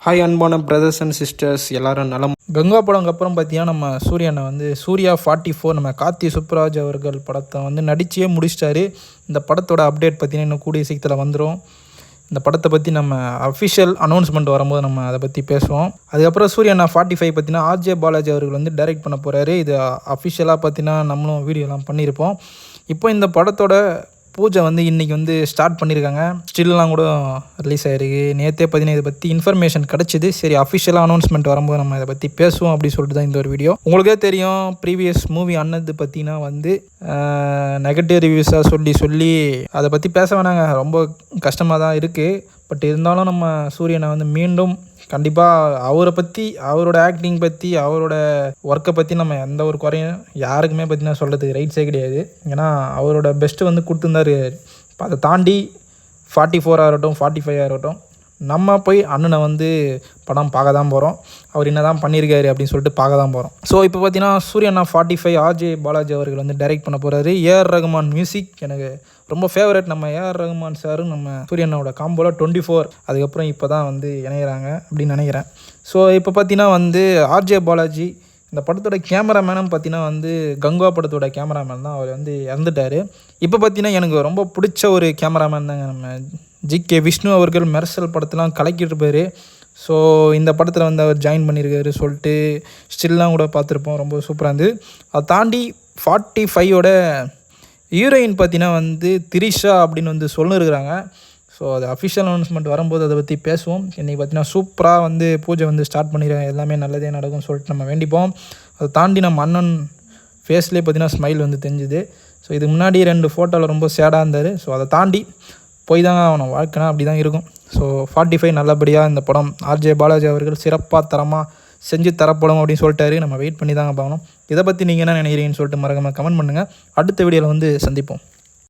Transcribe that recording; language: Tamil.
ஹாய் அன்பான பிரதர்ஸ் அண்ட் சிஸ்டர்ஸ், எல்லாரும் நலம். கங்கா படம்க்கு அப்புறம் பார்த்தீங்கன்னா நம்ம சூர்யா 44 நம்ம கார்த்தி சுப்புராஜ் அவர்கள் படத்தை நடிச்சே முடிச்சிட்டாரு. இந்த படத்தோட அப்டேட் பார்த்தீங்கன்னா இன்னும் கூடிய சீக்கிரத்தில் வந்துடும். இந்த படத்தை பற்றி நம்ம அஃபிஷியல் அனௌன்ஸ்மெண்ட் வரும்போது நம்ம அதை பற்றி பேசுவோம். அதுக்கப்புறம் சூர்யா 45 பார்த்தீங்கன்னா ஆர்ஜே பாலாஜி அவர்கள் டைரக்ட் பண்ண போகிறாரு. இது அஃபிஷியலாக பார்த்தீங்கன்னா நம்மளும் வீடியோலாம் பண்ணியிருப்போம். இப்போ இந்த படத்தோட பூஜை இன்றைக்கி ஸ்டார்ட் பண்ணியிருக்காங்க. ஸ்டில்லாம் கூட ரிலீஸ் ஆகிருக்கு. நேற்றே பார்த்தீங்கன்னா இதை பற்றி இன்ஃபர்மேஷன் கிடச்சிது. சரி, அஃபிஷியலாக அனௌன்ஸ்மெண்ட் வரும்போது நம்ம இதை பற்றி பேசுவோம் அப்படின்னு சொல்லிட்டு தான் இந்த ஒரு வீடியோ. உங்களுக்கே தெரியும், ப்ரீவியஸ் மூவி அண்ணது பார்த்தீங்கன்னா நெகட்டிவ் ரிவ்யூஸாக சொல்லி அதை பற்றி பேச வேணாங்க. ரொம்ப கஷ்டமாக தான் இருக்குது. பட் இருந்தாலும் நம்ம சூரியனை மீண்டும் கண்டிப்பாக அவரை பற்றி, அவரோட ஆக்டிங் பற்றி, அவரோட ஒர்க்கை பற்றி நம்ம எந்த ஒரு குறையும் யாருக்குமே பார்த்தீங்கன்னா சொல்கிறதுக்கு ரைட்ஸே கிடையாது. ஏன்னா அவரோட பெஸ்ட்டு கொடுத்துருந்தாரு. அதை தாண்டி 44 ஆகட்டும் 45 ஆகட்டும், நம்ம போய் அண்ணனை படம் பார்க்க தான் போகிறோம். அவர் என்ன தான் பண்ணியிருக்காரு அப்படின்னு சொல்லிட்டு பார்க்க தான் போகிறோம். ஸோ இப்போ பார்த்தீங்கன்னா சூர்யா 45 ஆர்ஜே பாலாஜி அவர்கள் டைரக்ட் பண்ண போகிறாரு. A R Rahman music. எனக்கு ரொம்ப ஃபேவரட் நம்ம ஏஆர் ரகுமான் சாரும் நம்ம சூரியனோட காம்போல 24 அதுக்கப்புறம் இப்போ தான் இணைகிறாங்க அப்படின்னு நினைக்கிறேன். ஸோ இப்போ பார்த்தீங்கன்னா ஆர்ஜே பாலாஜி இந்த படத்தோட கேமராமேனும் பார்த்தீங்கன்னா கங்கா படத்தோட கேமராமேன் தான். அவர் இறந்துட்டார். இப்போ பார்த்தீங்கன்னா எனக்கு ரொம்ப பிடிச்ச ஒரு கேமராமேன் தாங்க நம்ம ஜிகே விஷ்ணு அவர்கள். மெர்சல் படத்தெலாம் கலக்கிட்டு இருப்பார். ஸோ இந்த படத்தில் அவர் ஜாயின் பண்ணியிருக்காரு சொல்லிட்டு ஸ்டில்லாம் கூட பார்த்துருப்போம். ரொம்ப சூப்பராக இருந்தது. அதை தாண்டி 45ஓட ஹீரோயின் பார்த்தீங்கன்னா திரிஷா அப்படின்னு சொல்லிருக்கிறாங்க. ஸோ அது அஃபிஷியல் அனௌன்ஸ்மெண்ட் வரும்போது அதை பற்றி பேசுவோம். இன்றைக்கி பார்த்தீங்கன்னா சூப்பராக பூஜை ஸ்டார்ட் பண்ணிடுறாங்க. எல்லாமே நல்லதே நடக்கும்னு சொல்லிட்டு நம்ம வேண்டிப்போம். அதை தாண்டி நம்ம அண்ணன் ஃபேஸ்லேயே பார்த்தீங்கன்னா ஸ்மைல் தெரிஞ்சுது. ஸோ இதுக்கு முன்னாடி 2 ஃபோட்டோவில் ரொம்ப சேடாக இருந்தார். ஸோ அதை தாண்டி போய் தாங்க அவனை வாழ்க்கைனா அப்படி தான் இருக்கும். ஸோ 45 நல்லபடியாக இந்த படம் ஆர்ஜே பாலாஜி அவர்கள் சிறப்பாக தரமாக செஞ்சு தரப்படும் அப்படின்னு சொல்லிட்டாரு. நம்ம வெயிட் பண்ணி தாங்க பார்க்கணும். இதை பற்றி நீங்கள் என்ன நினைக்கிறீங்கன்னு சொல்லிட்டு மறக்காமல் கமெண்ட் பண்ணுங்கள். அடுத்த வீடியோவில் சந்திப்போம்.